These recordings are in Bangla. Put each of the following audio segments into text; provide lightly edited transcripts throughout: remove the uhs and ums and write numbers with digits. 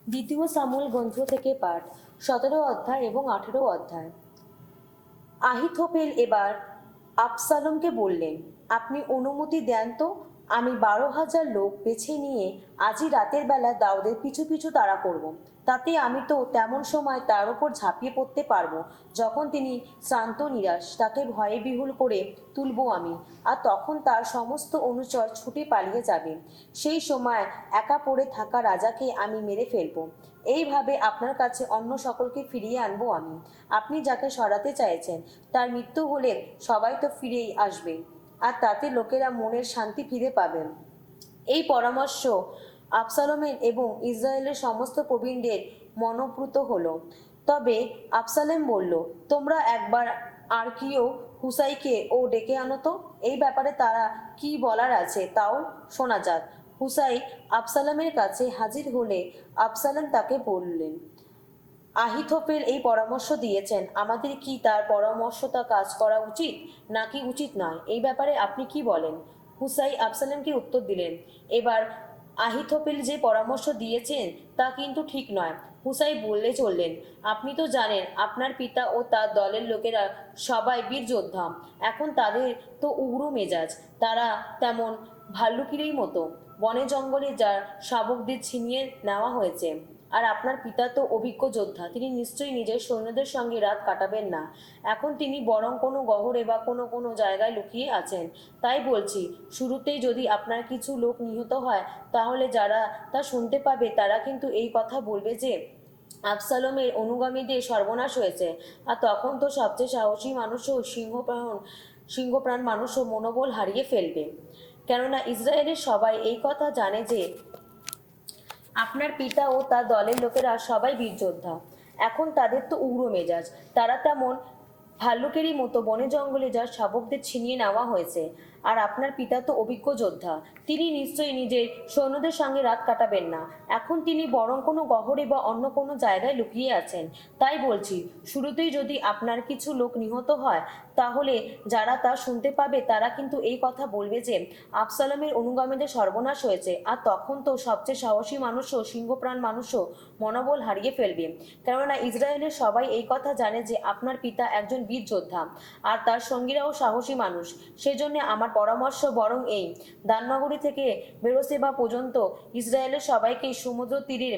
দ্বিতীয় সামুয়েল গ্রন্থ থেকে পাঠ 17 অধ্যায় এবং 18 অধ্যায়। আহিথোপেল এবার আবসালোমকে বললেন, আপনি অনুমতি দেন তো, আমি 12,000 লোক বেছে নিয়ে আজই রাতের বেলা দাউদের পিছু পিছু তাড়া করব। তাতে আমি তো তেমন সময় তার ওপর ঝাঁপিয়ে পড়তে পারবো যখন তিনি শ্রান্ত নিরাশ, তাকে ভয়ে বিহুল করে তুলব আমি, আর তখন তার সমস্ত অনুচর ছুটে পালিয়ে যাবে। সেই সময় একা পড়ে থাকা রাজাকে আমি মেরে ফেলবো। এইভাবে আপনার কাছে অন্য সকলকে ফিরিয়ে আনবো আমি। আপনি যাকে সরাতে চাইছেন তার মৃত্যু হলে সবাই তো ফিরেই আসবে, আর তাতে লোকেরা মনের শান্তি ফিরে পাবেন। এই পরামর্শ আবসালোমের এবং ইসরায়েলের সমস্ত প্রবীণদের মনোপ্রুত হলো। তবে আবসালোম বলল, তোমরা একবার আরকিও হুসাইকে ও ডেকে আনো তো, এই ব্যাপারে তারা কি বলার আছে তাও শোনা যাক। হুসাই আবসালোমের কাছে হাজির হলে আবসালোম তাকে বললেন, আহিথোপেল এই পরামর্শ দিয়েছেন, আমাদের কি তার পরামর্শটা কাজ করা উচিত নাকি উচিত নয়, এই ব্যাপারে আপনি কি বলেন? হুসাই আবসালোমকে উত্তর দিলেন, এবার আহিথোপেল যে পরামর্শ দিয়েছেন তা কিন্তু ঠিক নয়। হুসাই বললে চললেন, আপনি তো জানেন আপনার পিতা ও তার দলের লোকেরা সবাই বীর যোদ্ধা। এখন তাদের তো উগ্র মেজাজ, তারা তেমন ভাল্লুকিরই মতো বনে জঙ্গলে যার শাবকদের ছিনিয়ে নেওয়া হয়েছে। আর আপনার পিতা তো অভিজ্ঞ যোদ্ধা, তিনি নিশ্চয়ই নিজের সৈন্যদের সঙ্গে রাত কাটাবেন না। এখন তিনি বরং কোনো গহরে বা কোনো কোনো জায়গায় লুকিয়ে আছেন। তাই বলছি, শুরুতেই যদি আপনার কিছু লোক নিহত হয়, তাহলে যারা তা শুনতে পাবে তারা কিন্তু এই কথা বলবে যে আবসালোমের অনুগামীদের সর্বনাশ হয়েছে। আর তখন তো সবচেয়ে সাহসী মানুষও সিংহপ্রাণ মানুষও মনোবল হারিয়ে ফেলবে। কেননা ইসরায়েলের সবাই এই কথা জানে যে আপনার পিতা ও তার দলের লোকেরা সবাই বীরযোদ্ধা। এখন তাদের তো উগ্র মেজাজ, তারা তেমন ভাল্লুকেরই মতো বনে জঙ্গলে যার শাবকদের ছিনিয়ে নেওয়া হয়েছে। আর আপনার পিতা তো অভিজ্ঞ যোদ্ধা, তিনি নিশ্চয়ই নিজের সৈন্যদের সঙ্গে রাত কাটাবেন না। এখন তিনি বরং কোনো গহরে বা অন্য কোনো জায়গায় লুকিয়ে আছেন। তাই বলছি, শুরুতেই যদি আপনার কিছু লোক নিহত হয়, তাহলে যারা তা শুনতে পাবে তারা কিন্তু এই কথা বলবে যে আবসালোমের অনুগামীদের সর্বনাশ হয়েছে। আর তখন তো সবচেয়ে সাহসী মানুষও সিংহপ্রাণ মানুষও মনোবল হারিয়ে ফেলবে। কেননা ইসরায়েলের সবাই এই কথা জানে যে আপনার পিতা একজন বীর যোদ্ধা, আর তার সঙ্গীরাও সাহসী মানুষ। সেজন্য আমার পরামর্শ বরং এই, দাননগরী থেকে বেরোসেবা পর্যন্ত ইসরায়েলের সবাইকে সমুদ্র তীরের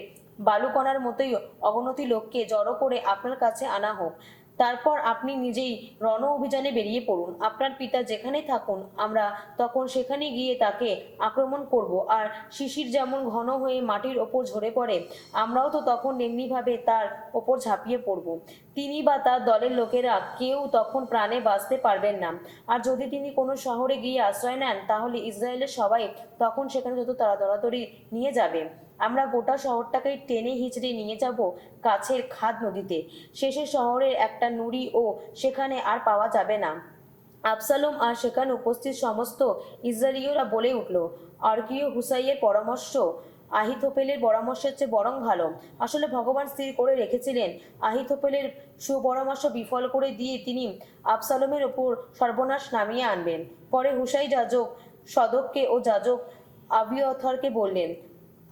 বালুকণার মতোই অগণতি লোককে জড়ো করে আপনার কাছে আনা হোক। তারপর আপনি নিজেই রণ অভিযানে বেরিয়ে পড়ুন। আপনার পিতা যেখানেই থাকুন, আমরা তখন সেখানে গিয়ে তাকে আক্রমণ করব। আর শিশির যেমন ঘন হয়ে মাটির ওপর ঝরে পড়ে, আমরাও তো তখন এমনিভাবে তার ওপর ঝাঁপিয়ে পড়ব। তিনি বা তার দলের লোকেরা কেউ তখন প্রাণে বাঁচতে পারবেন না। আর যদি তিনি কোনো শহরে গিয়ে আশ্রয় নেন, তাহলে ইসরায়েলের সবাই তখন সেখানে যত তাড়াতাড়ি নিয়ে যাবে। আমরা গোটা শহরটাকে টেনে হিঁচড়ে নিয়ে যাব কাছের খাদ নদীতে। শেষে শহরের একটা নুড়ি ও সেখানে আর পাওয়া যাবে না। আবসালোম আর সেখানে উপস্থিত সমস্ত ইসরায়েলীয়রা বলে উঠল, আরকিও হুসাইয়ের পরামর্শ আহিথোপেলের পরামর্শের চেয়ে বরং ভালো। আসলে ভগবান স্থির করে রেখেছিলেন আহিথোপেলের সুপরামর্শ বিফল করে দিয়ে তিনি আবসালোমের ওপর সর্বনাশ নামিয়ে আনবেন। পরে হুসাই যাজক সদককে ও যাজক আবিয়থরকে বললেন,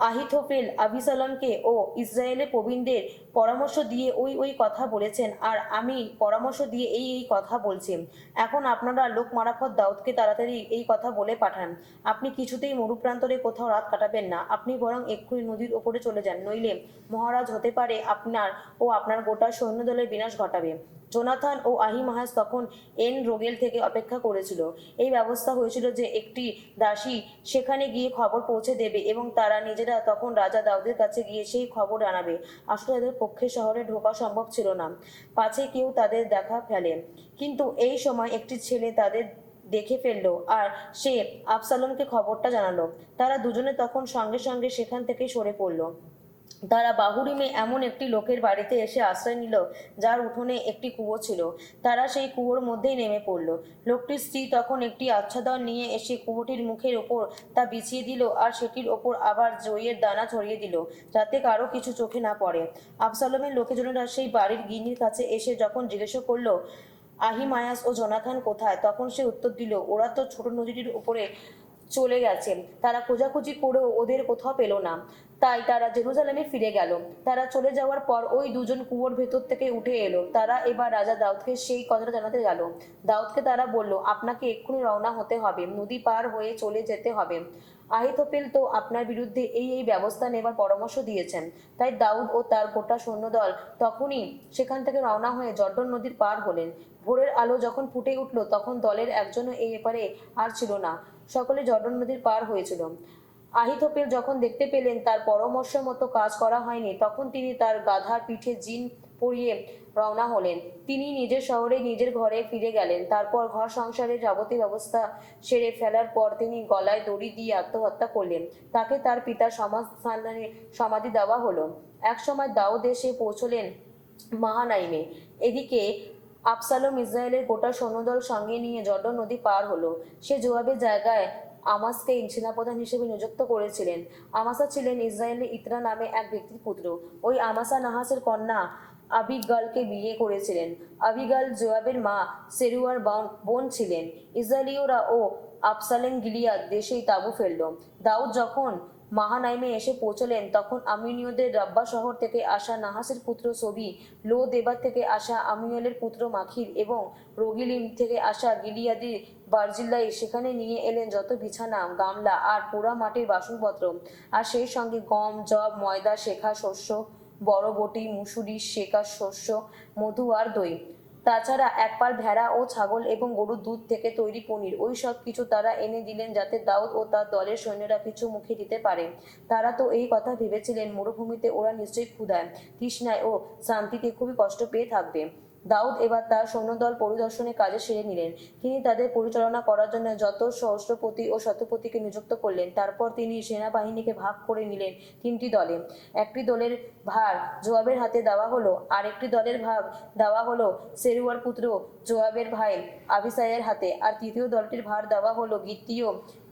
আহিথোপেল আবিসালামকে ও ইসরায়েলের প্রবীণদের পরামর্শ দিয়ে ওই কথা বলেছেন, আর আমি পরামর্শ দিয়ে এই কথা বলছি। এখন আপনারা লোক মারফত দাউদকে তাড়াতাড়ি এই কথা বলে পাঠান। আপনি কিছুতেই মরুপ্রান্তরে কোথাও রাত কাটাবেন না। আপনি বরং এক্ষুনি নদীর ওপরে চলে যান, নইলে মহারাজ হতে পারে আপনার ও আপনার গোটা সৈন্যদলের বিনাশ ঘটাবে। জোনাথন ও আহিমাহাজ তখন এন রোগেল থেকে অপেক্ষা করেছিল। এই ব্যবস্থা হয়েছিল যে একটি দাসী সেখানে গিয়ে খবর পৌঁছে দেবে এবং তারা নিজেরা তখন রাজা দাউদের কাছে গিয়ে সেই খবর আনাবে। আসলে তাদের পক্ষে শহরে ঢোকা সম্ভব ছিল না, পাছে কেউ তাদের দেখা ফেলে। কিন্তু এই সময় একটি ছেলে তাদের দেখে ফেললো, আর সে আবসালোমকে খবরটা জানালো। তারা দুজনে তখন সঙ্গে সঙ্গে সেখান থেকে সরে পড়ল। তারা বাহুরিমে এমন একটি লোকের বাড়িতে এসে আশ্রয় নিল যার উঠোনে একটি কুয়ো ছিল। তারা সেই কুয়োর মধ্যেই নেমে পড়ল। লোকটির স্ত্রী তখন একটি আচ্ছাদন নিয়ে এসে কুয়োটির মুখের ওপর তা বিছিয়ে দিল, আর সেটির ওপর আবার জইয়ের দানা ছড়িয়ে দিল, যাতে কারো কিছু চোখে না পড়ে। আবসালোমের লোকজনেরা সেই বাড়ির গিন্নির কাছে এসে যখন জিজ্ঞাসা করলো, আহিমায়াস ও জোনাথন কোথায়, তখন সে উত্তর দিল, ওরা তো ছোট নদীটির উপরে চলে গেছে। তারা খোঁজাখুঁজি করেও ওদের কোথাও পেল না। তাই তারা জেরুজালেমে ফিরে গেল। তারা চলে যাওয়ার পর ওই দুজন কুয়োর ভেতর থেকে উঠে এলো। তারা এবার রাজা দাউদকে সেই কথাটা জানাতে গেল। দাউদকে তারা বলল, আপনাকে এক্ষুনি রওনা হতে হবে, নদী পার হয়ে চলে যেতে হবে। আহিতোপেল তো আপনার বিরুদ্ধে এই ব্যবস্থা নেবার পরামর্শ দিয়েছেন। তাই দাউদ ও তার গোটা সৈন্যদল তখনই সেখান থেকে রওনা হয়ে জর্ডন নদীর পার হলেন। ভোরের আলো যখন ফুটে উঠল তখন দলের একজনও এই ব্যাপারে আর ছিল না, সকলে জর্ডন নদীর পার হয়েছিল। আহিতোপেল যখন দেখতে পেলেন তার পরামর্শ মতো কাজ করা হয়নি, তখন তিনি তার গাধার পিঠে জিন পরিয়ে রওনা হলেন। তিনি নিজের শহরে নিজের ঘরে ফিরে গেলেন। তারপর ঘর সংসারের যাবতীয় ব্যবস্থা সেরে ফেলার পর তিনি গলায় দড়ি দিয়ে আত্মহত্যা করলেন। তাকে তার পিতার সমাধিস্থানে সমাধি দেওয়া হলো। একসময় দাউদ এসে পৌঁছলেন মাহানাইমে। এদিকে আবসালোম ইসরায়েলের গোটা সৈন্যদল সঙ্গে নিয়ে জর্ডন নদী পার হলো। সে জোয়াবের জায়গায় আমাসকে সেনাপ্রধান হিসেবে নিযুক্ত করেছিলেন। আমাসা ছিলেন ইসরায়েলের ইতরা নামে এক ব্যক্তির পুত্র। ওই আমাসা নাহাসের কন্যা আবিগালকে বিয়ে করেছিলেন। আবিগাল জোয়াবের মা সেরুয়ার বোন ছিলেন। ইসরায়েলীয়রা ও আবসালেম গিলিয়াদ দেশেই তাঁবু ফেলল। দাউদ যখন মাহানাইমে এসে পৌঁছলেন তখন আমিনীয়দের রাব্বা শহর থেকে আসা নাহাসের পুত্র সবি, লো দেবার থেকে আসা আমিয়েলের পুত্র মাখির এবং রগিলিম থেকে আসা গিলিয়াদি বার্জিল্লাই সেখানে নিয়ে এলেন যত বিছানা, গামলা আর পোড়া মাটির বাসনপত্র, আর সেই সঙ্গে গম, জব, ময়দা, শেখা শস্য, বড়বটি, মুসুরি, শেখা শস্য, মধু আর দই। তাছাড়া এক পাল ভেড়া ও ছাগল এবং গরুর দুধ থেকে তৈরি পনির, ওই সব কিছু তারা এনে দিলেন যাতে দাউদ ও তার দলের সৈন্যরা কিছু মুখে দিতে পারে। তারা তো এই কথা ভেবেছিলেন মরুভূমিতে ওরা নিশ্চয়ই ক্ষুধায়, তৃষ্ণায় ও শান্তিতে খুবই কষ্ট পেয়ে থাকবে। দাউদ এবার তার সৈন্যদল পরিদর্শনের কাজে সেরে নিলেন। তিনি তাদের পরিচালনা করার জন্য যত সহস্রপতি ও শতপতিকে নিযুক্ত করলেন। তারপর তিনি সেনাবাহিনীকে ভাগ করে নিলেন তিনটি দলে। একটি দলের ভার জোয়াবের হাতে দেওয়া হলো, আরেকটি দলের ভাগ দেওয়া হলো সেরুয়ার পুত্র জোয়াবের ভাই আবিসাইয়ের হাতে, আর তৃতীয় দলটির ভার দেওয়া হলো গিত্তীয়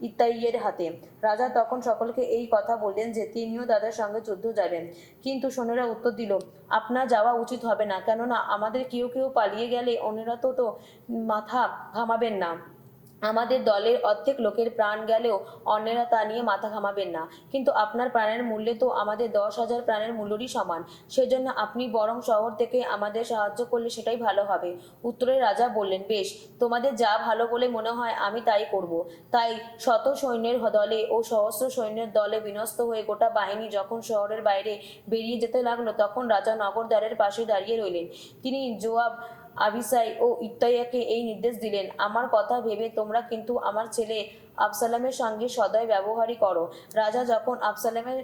ইত্তাইয়ের হাতে। রাজা তখন সকলকে এই কথা বললেন যে তিনিও তাদের সঙ্গে যুদ্ধ যাবেন। কিন্তু সৈন্যরা উত্তর দিল, আপনার যাওয়া উচিত হবে না, কেননা আমাদের কেউ কেউ পালিয়ে গেলে অন্যরা তো মাথা ঘামাবেন না। আমাদের দলের অর্ধেক লোকের প্রাণ গেলেও অন্যেরা তা নিয়ে মাথা ঘামাবেন না। কিন্তু আপনার প্রাণের মূল্যে তো আমাদের 10,000 প্রাণের মূল্যরই সমান। সেজন্য আপনি বরং শহর থেকে আমাদের সাহায্য করলে সেটাই ভালো হবে। উত্তরে রাজা বললেন, বেশ, তোমাদের যা ভালো বলে মনে হয় আমি তাই করব। তাই শত সৈন্যের দলে ও সহস্র সৈন্যের দলে বিন্যস্ত হয়ে গোটা বাহিনী যখন শহরের বাইরে বেরিয়ে যেতে লাগলো তখন রাজা নগর দ্বারের পাশে দাঁড়িয়ে রইলেন। তিনি জোয়াব, আবিসাই ও ইত্তাইয়াকে এই নির্দেশ দিলেন, আমার কথা ভেবে তোমরা কিন্তু আমার ছেলে আবসালামের সঙ্গে সদয় ব্যবহারই করো। রাজা যখন আবসালামের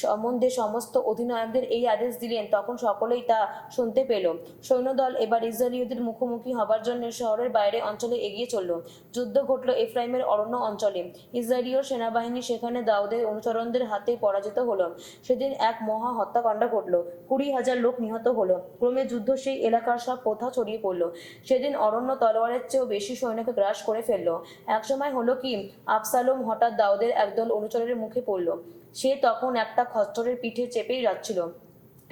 সম্বন্ধে সমস্ত অধিনায়কদের এই আদেশ দিলেন তখন সকলেই তা শুনতে পেল। সৈন্যদল এবার ইসরায়েলীয়দের মুখোমুখি হবার জন্য শহরের বাইরে অঞ্চলে এগিয়ে চলল। যুদ্ধ ঘটল এফ্রাইমের অরণ্য অঞ্চলে। ইসরায়েলীয় সেনাবাহিনী সেখানে দাউদের অনুচরণদের হাতে পরাজিত হলো। সেদিন এক মহা হত্যাকাণ্ড ঘটল। 20,000 লোক নিহত হলো। ক্রমে যুদ্ধ সেই এলাকার সব কোথাও ছড়িয়ে পড়ল। সেদিন অরণ্য তলোয়ারের চেয়েও বেশি সৈন্যকে গ্রাস করে ফেলল। একসময় হলো কি, আবসালোম হঠাৎ দাউদের একদল অনুচরের মুখে পড়ল। সে তখন একটা খচ্চরের পিঠে চেপেই যাচ্ছিল।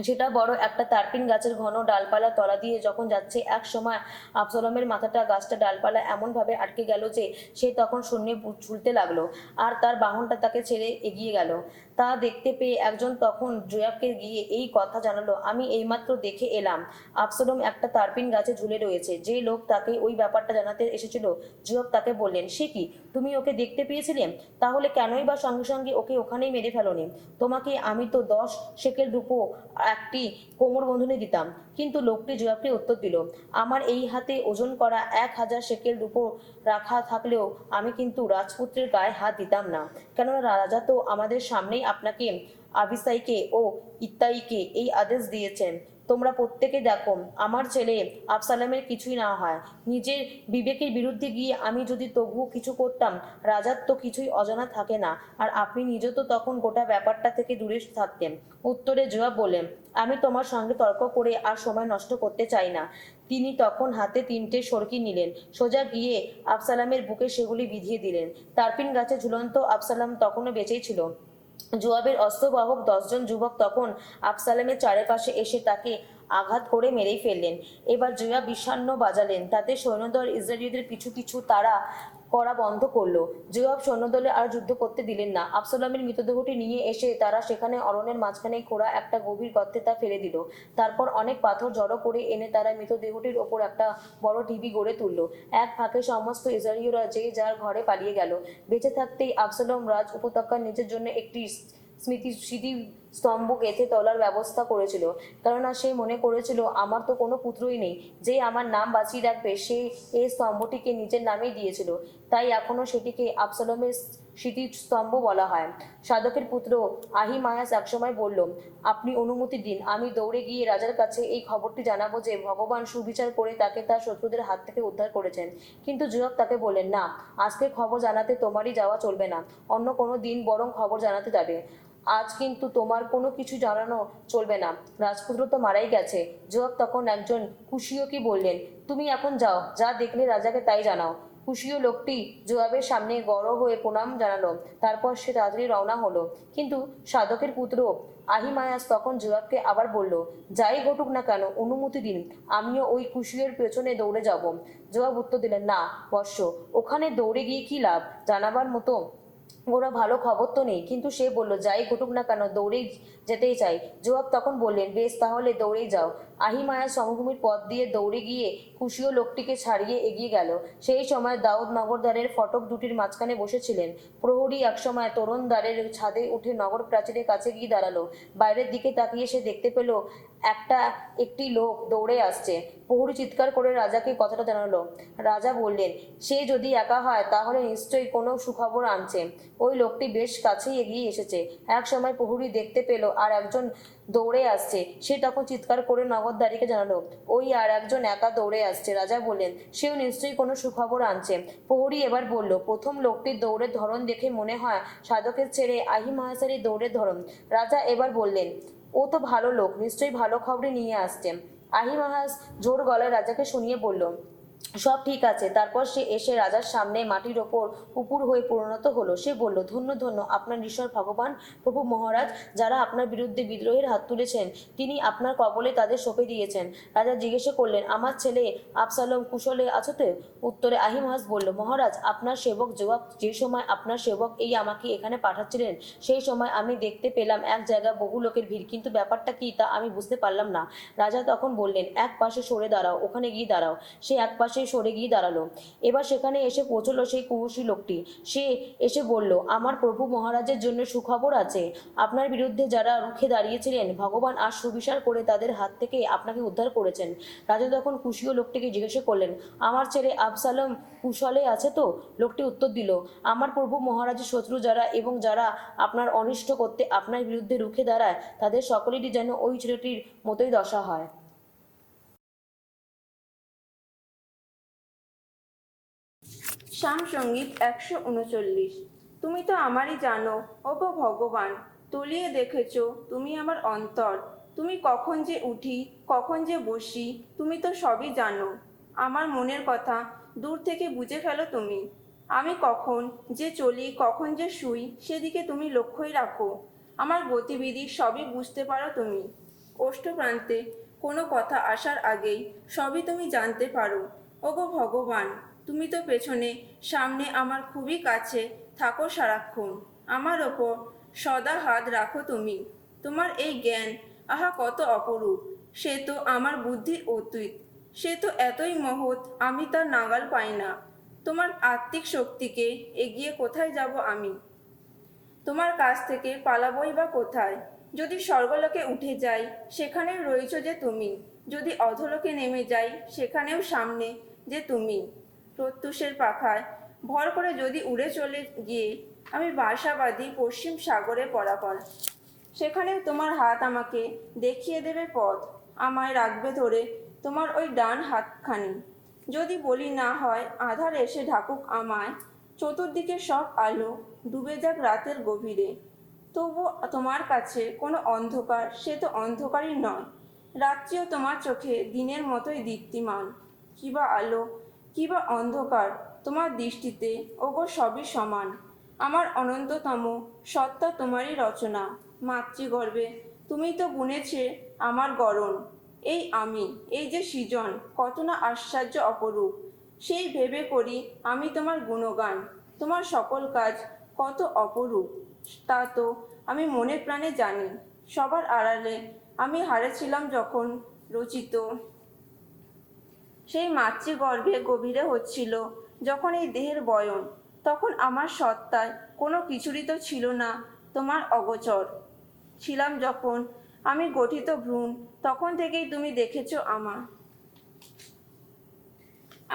সেটা বড় একটা তারপিন গাছের ঘন ডালপালা তলা দিয়ে যখন যাচ্ছে, এক সময় আবসালোমের মাথাটা গাছটা ডালপালা এমনভাবে আটকে গেল যে সে তখন শূন্যে ঝুলতে লাগলো, আর তার বাহনটা তাকে ছেড়ে এগিয়ে গেল। তা দেখতে পেয়ে একজন তখন জোয়াবকে গিয়ে এই কথা জানালো, আমি এইমাত্র দেখে এলাম আবসালোম একটা তারপিন গাছে ঝুলে রয়েছে। যে লোক তাকে ওই ব্যাপারটা জানাতে এসেছিল জোয়াব তাকে বললেন, সে কি, তুমি ওকে দেখতে পেয়েছিলে? তাহলে কেনই বা সঙ্গে সঙ্গে ওকে ওখানেই মেরে ফেলোনি? তোমাকে আমি তো 10 শেকেল রূপো একটি কোমর বন্ধনী দিতাম। কিন্তু লোকটি জোয়াবকে উত্তর দিল, আমার এই হাতে ওজন করা 1,000 শেকেল রূপো রাখা থাকলেও আমি কিন্তু রাজপুত্রের গায়ে হাত দিতাম না, কেননা রাজা তো আমাদের সামনেই আপনাকে, আবিসাইকে ও ইত্তাইকে এই আদেশ দিয়েছেন। তোমরা প্রত্যেকে দেখো আমার ছেলে আবসালামের কিছুই না হয়। নিজের বিবেকের বিরুদ্ধে গিয়ে আমি যদি তবুও কিছু করতাম, রাজার তো কিছুই অজানা থাকে না, আর আপনি নিজে তো তখন গোটা ব্যাপারটা থেকে দূরে থাকতেন। উত্তরে জোয়াব বললেন, আমি তোমার সঙ্গে তর্ক করে আর সময় নষ্ট করতে চাই না। তিনি তখন হাতে 3টে সরকি নিলেন, সোজা গিয়ে আবসালামের বুকে সেগুলি বিধিয়ে দিলেন। তারপিন গাছে ঝুলন্ত আবসালাম তখনও বেঁচেই ছিল। জোয়াবের অস্ত্রবাহক 10 জন যুবক তখন আবসালামের চারিপাশে এসে তাকে আঘাত করে মেরেই ফেললেন। এবার জোয়াব বিষান্ন বাজালেন, তাতে সৈন্যদল ইসরায়েলীয়দের পিছু পিছু তারা করা বন্ধ করলো। যোয়াব সৈন্যদলে আর যুদ্ধ করতে দিলেন না। আবসালোমের মৃতদেহটি নিয়ে এসে তারা সেখানে অরণ্যের মাঝখানে খোঁড়া একটা গভীর গর্তে তা ফেলে দিল। তারপর অনেক পাথর জড়ো করে এনে তারা মৃতদেহটির ওপর একটা বড় ঢিবি গড়ে তুলল। এক ফাঁকে সমস্ত ইসরায়েলীয়রা যে যার ঘরে পালিয়ে গেল। বেঁচে থাকতেই আবসালোম রাজ উপত্যকার নিজের জন্য একটি স্মৃতিস্তম্ভ গেঁথে তোলার ব্যবস্থা করেছিল, কেননা সে মনে করেছিল আমার তো কোনো পুত্রই নেই, যে আমার নাম বাঁচিয়ে রাখবে। সে এই স্তম্ভটিকে নিজের নামেই দিয়েছিল, তাই এখনো সেটিকে আবসালোমের স্মৃতিস্তম্ভ বলা হয়। সাধকের পুত্র আহিমায়াস একসময় বলল, আপনি অনুমতি দিন, আমি দৌড়ে গিয়ে রাজার কাছে এই খবরটি জানাবো যে ভগবান সুবিচার করে তাকে তার শত্রুদের হাত থেকে উদ্ধার করেছেন। কিন্তু যোয়াব তাকে বললেন, না, আজকের খবর জানাতে তোমারই যাওয়া চলবে না, অন্য কোনো দিন বরং খবর জানাতে যাবে। আজ কিন্তু তোমার কোনো কিছু জানানো চলবে না, রাজপুত্র তো মারাই গেছে। যোয়াব তখন একজন কুশীয়কে বললেন, তুমি এখন যাও, যা দেখলে রাজাকে তাই জানাও। কুশীয় লোকটি যোয়াবের সামনে গড় হয়ে প্রণাম জানালো। তারপর সে তাড়াতাড়ি রওনা হলো। কিন্তু সাধকের পুত্র আহিমায়াস তখন যোয়াবকে আবার বলল, যাই ঘটুক না কেন, অনুমতি দিন, আমিও ওই কুশীয়ের পেছনে দৌড়ে যাব। যোয়াব উত্তর দিলেন, না বৎস, ওখানে দৌড়ে গিয়ে কি লাভ, জানাবার মতো ওরা ভালো খবর তো নেই। কিন্তু সে বলল, যাই ঘটুক না কেন, দৌড়েই যেতেই চাই। যোয়াব তখন বললেন, বেশ, তাহলে দৌড়েই যাও। আহিমায়াস সমভূমির পথ দিয়ে দৌড়ে গিয়ে কুশীয় লোকটিকে ছাড়িয়ে এগিয়ে গেল। সেই সময় দাউদ নগরদ্বারের ফটক দুটির মাঝখানে বসেছিলেন। প্রহরী একসময় তোরণ দ্বারের ছাদে উঠে নগর প্রাচীরের কাছে গিয়ে দাঁড়ালো। বাইরের দিকে তাকিয়ে সে দেখতে পেল একটি লোক দৌড়ে আসছে। প্রহরী চিৎকার করে রাজাকে কথাটা জানালো। রাজা বললেন, সে যদি একা হয় তাহলে নিশ্চয়ই কোনো সুখবর আনছে। ওই লোকটি বেশ কাছেই এগিয়ে এসেছে। এক সময় প্রহরী দেখতে পেল আর একজন দৌড়ে আসছে। সে তখন চিৎকার করে নগরদ্বারীকে জানালো, ওই আর একজন একা দৌড়ে আসছে। রাজা বললেন, সেও নিশ্চয়ই কোনো সুখবর আনছে। প্রহরী এবার বলল, প্রথম লোকটির দৌড়ের ধরন দেখে মনে হয় সাধকের ছেড়ে আহিমায়াসেরই দৌড়ের ধরন। রাজা এবার বললেন, ও তো ভালো লোক, নিশ্চয়ই ভালো খবরই নিয়ে আসছে। আহিমায়াস জোর গলায় রাজাকে শুনিয়ে বলল, সব ঠিক আছে। তারপর সে এসে রাজার সামনে মাটির ওপর উপুর হয়ে পরিণত হলো। সে বলল, ধন্য ধন্য আপনার ঈশ্বর ভগবান, প্রভু মহারাজ, যারা আপনার বিরুদ্ধে বিদ্রোহের হাত তুলেছেন তিনি আপনার কবলে তাদের সঁপে দিয়েছেন। রাজা জিজ্ঞাসা করলেন, আমার ছেলে আবসালোম কুশলে আছো তো? উত্তরে আহিমাস বলল, মহারাজ, আপনার সেবক যোয়াব যে সময় আপনার সেবক আমাকে এখানে পাঠাচ্ছিলেন, সেই সময় আমি দেখতে পেলাম এক জায়গায় বহু লোকের ভিড়, কিন্তু ব্যাপারটা কি তা আমি বুঝতে পারলাম না। রাজা তখন বললেন, এক পাশে সরে দাঁড়াও, ওখানে গিয়ে দাঁড়াও। সে এক পাশে সরে গিয়ে দাঁড়ালো। এবার সেখানে এসে পৌঁছলো সেই কুশী লোকটি। সে এসে বলল, আমার প্রভু মহারাজের জন্য সুখবর আছে। আপনার বিরুদ্ধে যারা রুখে দাঁড়িয়েছিলেন, ভগবান আজ সুবিচার করে তাদের হাত থেকে আপনাকে উদ্ধার করেছেন। রাজা তখন কুশীয় লোকটিকে জিজ্ঞাসা করলেন, আমার ছেলে আবসালোম কুশলে আছে তো? লোকটি উত্তর দিল, আমার প্রভু মহারাজের শত্রু যারা এবং যারা আপনার অনিষ্ট করতে আপনার বিরুদ্ধে রুখে দাঁড়ায়, তাদের সকলেরই যেন ওই ছেলেটির মতোই দশা হয়। শ্যামসঙ্গীত 139। তুমি তো আমারই জানো, ওগো ভগবান, তলিয়ে দেখেছ তুমি আমার অন্তর। তুমি কখন যে উঠি, কখন যে বসি, তুমি তো সবই জানো। আমার মনের কথা দূর থেকে বুঝে ফেলো তুমি। আমি কখন যে চলি, কখন যে শুই, সেদিকে তুমি লক্ষ্যই রাখো। আমার গতিবিধি সবই বুঝতে পারো তুমি। ওষ্ঠপ্রান্তে কোনো কথা আসার আগেই সবই তুমি জানতে পারো। ওগো ভগবান, তুমি তো পেছনে সামনে আমার খুবই কাছে থাকো সারাক্ষণ। আমার ওপর সদা হাত রাখো তুমি। তোমার এই জ্ঞান, আহা কত অপরূপ! সে তো আমার বুদ্ধির অতীত। সে তো এতই মহৎ, আমি তার নাগাল পাই না। তোমার আত্মিক শক্তিকে এগিয়ে কোথায় যাব আমি? তোমার কাছ থেকে পালাবই বা কোথায়? যদি স্বর্গলোকে উঠে যাই, সেখানেও রয়েছ যে তুমি। যদি অধোলোকে নেমে যাই, সেখানেও সামনে যে তুমি। প্রত্যুষের পাখায় ভর করে যদি উড়ে চলে গিয়ে আমি বাসা বাঁধি পশ্চিম সাগরে পরাপর, সেখানেও তোমার হাত আমাকে দেখিয়ে দেবে পথ, আমায় রাখবে ধরে তোমার ওই ডান হাতখানি। যদি বলি না হয় আধার এসে ঢাকুক আমায়, চতুর্দিকে সব আলো ডুবে যাক রাতের গভীরে, তবু তোমার কাছে কোনো অন্ধকার, সে তো অন্ধকারই নয়। রাত্রিও তোমার চোখে দিনের মতোই দীপ্তিমান। কিবা আলো, কিবা অন্ধকার, তোমার দৃষ্টিতে ওগো সবই সমান। আমার অনন্ততম সত্তা তোমারই রচনা। মাতৃগর্ভে তুমি তো বুনেছে আমার গড়ন। এই আমি, এই যে সৃজন, কত না আশ্চর্য অপরূপ! সেই ভেবে করি আমি তোমার গুণগান। তোমার সকল কাজ কত অপরূপ তা তো আমি মনে প্রাণে জানি। সবার আড়ালে আমি হারেছিলাম যখন রচিত সেই মাতৃগর্ভে গভীরে হচ্ছিল যখন এই দেহের বয়ন, তখন আমার সত্তায় কোনো কিছুরই তো ছিল না তোমার অগোচর। ছিলাম যখন আমি গঠিত ভ্রূণ, তখন থেকেই তুমি দেখেছ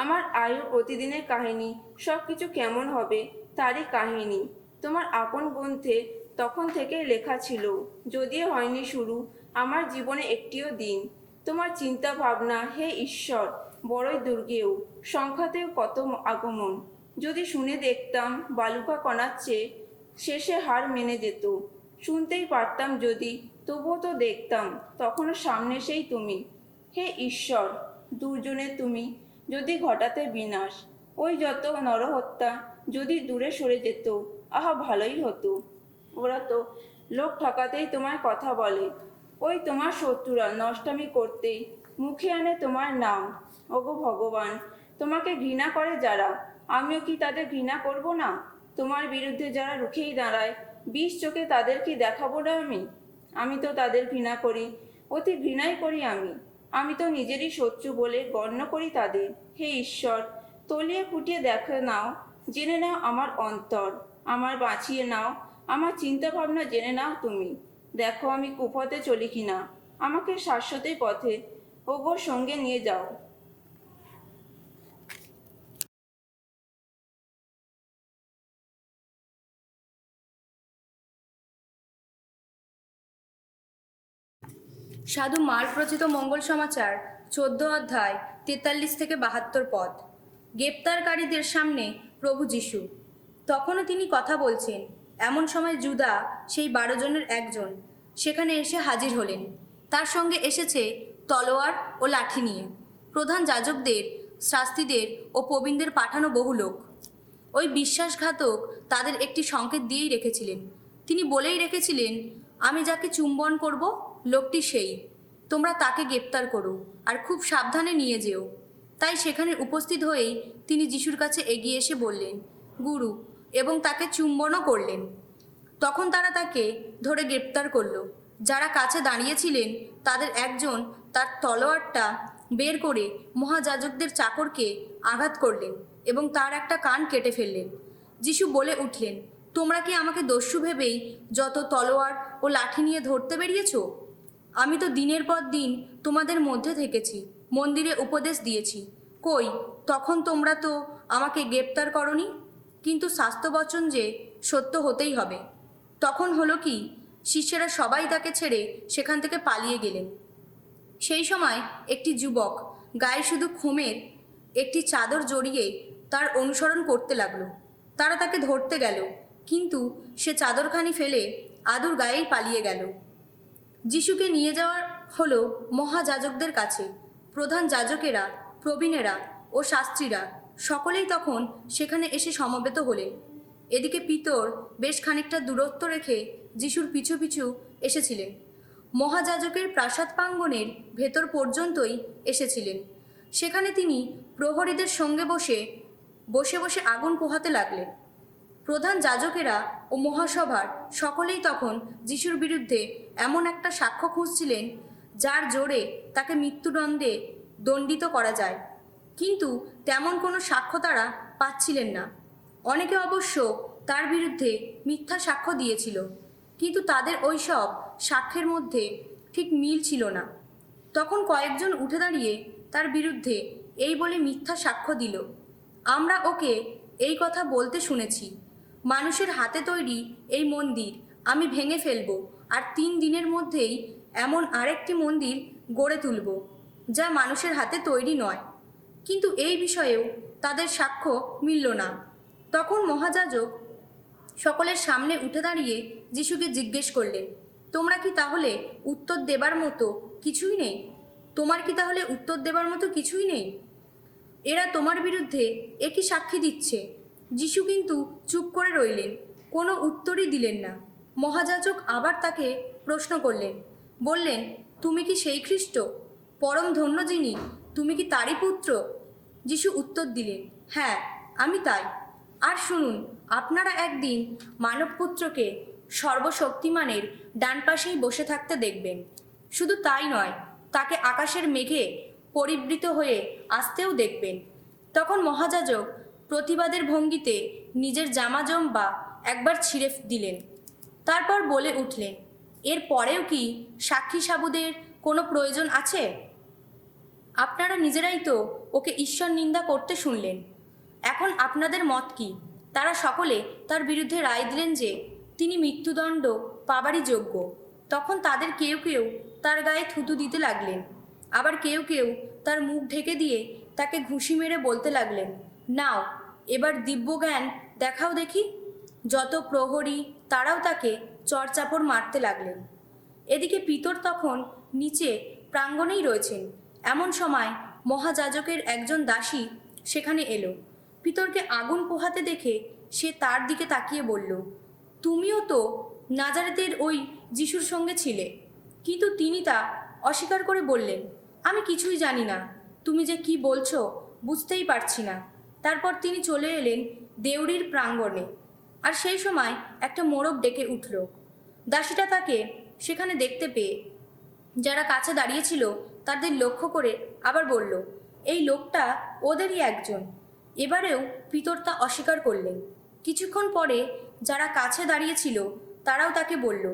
আমার আয়ু, প্রতিদিনের কাহিনী, সব কিছু কেমন হবে তারই কাহিনী তোমার আপন গ্রন্থে তখন থেকেই লেখা ছিল। যদিও হয়নি শুরু আমার জীবনে একটিও দিন, তোমার চিন্তা ভাবনা হে ঈশ্বর বড়ই দুর্গেয়, সংখ্যাতেও কত আগমন। যদি শুনে দেখতাম বালুকা কণার চেয়ে শেষে হার মেনে যেত। শুনতেই পারতাম যদি, তবুও তো দেখতাম তখনও সামনে সেই তুমি। হে ঈশ্বর, দুর্জনে তুমি যদি ঘটাতে বিনাশ, ওই যত নরহত্যা যদি দূরে সরে যেত, আহা ভালোই হতো। ওরা তো লোক ঠকাতেই তোমার কথা বলে, ওই তোমার শত্রুরা নষ্টামি করতেই মুখে আনে তোমার নাম। ওগো ভগবান, তোমাকে ঘৃণা করে যারা, আমিও কি তাদের ঘৃণা করব না? তোমার বিরুদ্ধে যারা রুখেই দাঁড়ায়, বিষ চোখে তাদের কি দেখাবো না আমি? আমি তো তাদের ঘৃণা করি, অতি ঘৃণাই করি আমি। আমি তো নিজেরই শত্রু বলে গণ্য করি তাদের। হে ঈশ্বর, তলিয়ে খুঁটিয়ে দেখে নাও, জেনে নাও আমার অন্তর, আমার বাঁচিয়ে নাও, আমার চিন্তা ভাবনা জেনে নাও তুমি। দেখো আমি কুপথে চলি কিনা, আমাকে শাশ্বত পথে ওগো সঙ্গে নিয়ে যাও। সাধু মার্ক রচিত মঙ্গল সমাচার 14 অধ্যায় 43 থেকে 72 পদ। গ্রেপ্তারকারীদের সামনে প্রভু যিশু। তখনও তিনি কথা বলছেন, এমন সময় জুদা, সেই 12 জনের একজন, সেখানে এসে হাজির হলেন। তার সঙ্গে এসেছে তলোয়ার ও লাঠি নিয়ে। প্রধান যাজকদের, শাস্ত্রীদের ও প্রবীণদের পাঠানো বহু লোক। ওই বিশ্বাসঘাতক তাদের একটি সংকেত দিয়েই রেখেছিলেন। তিনি বলেই রেখেছিলেন, আমি যাকে চুম্বন করব লোকটি সেই, তোমরা তাকে গ্রেপ্তার করো আর খুব সাবধানে নিয়ে যেও। তাই সেখানে উপস্থিত হয়েই তিনি যিশুর কাছে এগিয়ে এসে বললেন, গুরু, এবং তাকে চুম্বনও করলেন। তখন তারা তাকে ধরে গ্রেপ্তার করল। যারা কাছে দাঁড়িয়েছিলেন তাদের একজন তার তলোয়ারটা বের করে মহাযাজকদের চাকরকে আঘাত করলেন এবং তার একটা কান কেটে ফেললেন। যিশু বলে উঠলেন, তোমরা কি আমাকে দস্যু ভেবেই যত তলোয়ার ও লাঠি নিয়ে ধরতে বেরিয়েছ? আমি তো দিনের পর দিন তোমাদের মধ্যে থেকেছি, মন্দিরে উপদেশ দিয়েছি। কই, তখন তোমরা তো আমাকে গ্রেপ্তার করনি? কিন্তু শাস্ত্রবচন যে সত্য হতেই হবে। তখন হলো কি, শিষ্যেরা সবাই তাকে ছেড়ে সেখান থেকে পালিয়ে গেলেন। সেই সময় একটি যুবক গায়ে শুধু খোমের একটি চাদর জড়িয়ে তার অনুসরণ করতে লাগলো। তারা তাকে ধরতে গেল, কিন্তু সে চাদরখানি ফেলে আদুর গায়েই পালিয়ে গেল। যিশুকে নিয়ে যাওয়া হলো মহাযাজকদের কাছে। প্রধান যাজকেরা, প্রবীণেরা ও শাস্ত্রীরা সকলেই তখন সেখানে এসে সমবেত হলেন। এদিকে পিতর বেশ খানিকটা দূরত্ব রেখে যিশুর পিছু পিছু এসেছিলেন। মহাযাজকের প্রাসাদ প্রাঙ্গণের ভেতর পর্যন্তই এসেছিলেন। সেখানে তিনি প্রহরীদের সঙ্গে বসে বসে আগুন পোহাতে লাগলেন। প্রধান যাজকেরা ও মহাসভার সকলেই তখন যিশুর বিরুদ্ধে এমন একটা সাক্ষ্য খুঁজছিলেন যার জোরে তাকে মৃত্যুদণ্ডে দণ্ডিত করা যায়, কিন্তু তেমন কোনো সাক্ষ্য তারা পাচ্ছিলেন না। অনেকে অবশ্য তার বিরুদ্ধে মিথ্যা সাক্ষ্য দিয়েছিল, কিন্তু তাদের ওই সব সাক্ষ্যের মধ্যে ঠিক মিল ছিল না। তখন কয়েকজন উঠে দাঁড়িয়ে তার বিরুদ্ধে এই বলে মিথ্যা সাক্ষ্য দিল, আমরা ওকে এই কথা বলতে শুনেছি, মানুষের হাতে তৈরি এই মন্দির আমি ভেঙে ফেলব, আর 3 দিনের মধ্যেই এমন আরেকটি মন্দির গড়ে তুলব যা মানুষের হাতে তৈরি নয়। কিন্তু এই বিষয়েও তাদের সাক্ষ্য মিলল না। তখন মহাযাজক সকলের সামনে উঠে দাঁড়িয়ে যিশুকে জিজ্ঞেস করলেন, তোমরা কি তাহলে উত্তর দেবার মতো কিছুই নেই? তোমার কি তাহলে উত্তর দেবার মতো কিছুই নেই? এরা তোমার বিরুদ্ধে একই সাক্ষী দিচ্ছে। যিশু কিন্তু চুপ করে রইলেন, কোনো উত্তরই দিলেন না। মহাযাজক আবার তাকে প্রশ্ন করলেন, বললেন, তুমি কি সেই খ্রিস্ট, পরম ধন্য যিনি? তুমি কি তারই পুত্র? যিশু উত্তর দিলেন, হ্যাঁ, আমি তাই। আর শুনুন, আপনারা একদিন মানবপুত্রকে সর্বশক্তিমানের ডান পাশেই বসে থাকতে দেখবেন। শুধু তাই নয়, তাকে আকাশের মেঘে পরিবৃত হয়ে আসতেও দেখবেন। তখন মহাযাজক প্রতিবাদের ভঙ্গিতে নিজের জামা জম্বা একবার ছিঁড়ে দিলেন। তারপর বলে উঠলেন, এর পরেও কি সাক্ষী সাবুদের কোনো প্রয়োজন আছে? আপনারা নিজেরাই তো ওকে ঈশ্বর নিন্দা করতে শুনলেন। এখন আপনাদের মত কি? তারা সকলে তার বিরুদ্ধে রায় দিলেন যে তিনি মৃত্যুদণ্ড পাবারই যোগ্য। তখন তাদের কেউ কেউ তার গায়ে থুতু দিতে লাগলেন, আবার কেউ কেউ তার মুখ ঢেকে দিয়ে তাকে ঘুষি মেরে বলতে লাগলেন, নাও এবার দিব্যজ্ঞান দেখাও দেখি। যত প্রহরী তারাও তাকে চড়চাপড় মারতে লাগলেন। এদিকে পিতর তখন নিচে প্রাঙ্গণেই রয়েছেন। এমন সময় মহাযাজকের একজন দাসী সেখানে এলো। পিতরকে আগুন পোহাতে দেখে সে তার দিকে তাকিয়ে বলল, তুমিও তো নাজারেতের ওই যিশুর সঙ্গে ছিলে। কিন্তু তিনি তা অস্বীকার করে বললেন, আমি কিছুই জানি না, তুমি যে কি বলছো বুঝতেই পারছি না। তারপর তিনি চলে এলেন দেউড়ির প্রাঙ্গণে। আর সেই সময় একটা মোড়ক ডেকে উঠল। দাসীটা তাকে সেখানে দেখতে পেয়ে যারা কাছে দাঁড়িয়েছিল তাদের লক্ষ্য করে আবার বলল, এই লোকটা ওদেরই একজন। এবারেও পিতর তা অস্বীকার করলেন। কিছুক্ষণ পরে যারা কাছে দাঁড়িয়েছিল তারাও তাকে বলল,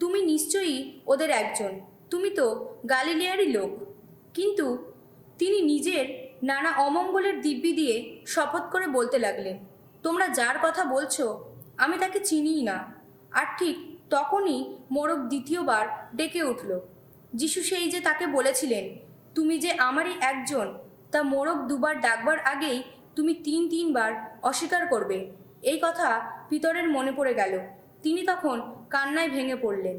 তুমি নিশ্চয়ই ওদের একজন, তুমি তো গালিলিয়ারই লোক। কিন্তু তিনি নিজের নানা অমঙ্গলের দিব্যি দিয়ে শপথ করে বলতে লাগলেন, তোমরা যার কথা বলছো আমি তাকে চিনিই না। আর ঠিক তখনই মোড়ক দ্বিতীয়বার ডেকে উঠল। যিশু সেই যে তাকে বলেছিলেন, তুমি যে আমারই একজন, তা মোড়ক দুবার ডাকবার আগেই তুমি তিনবার অস্বীকার করবে। এই কথা পিতরের মনে পড়ে গেল। তিনি তখন কান্নায় ভেঙে পড়লেন।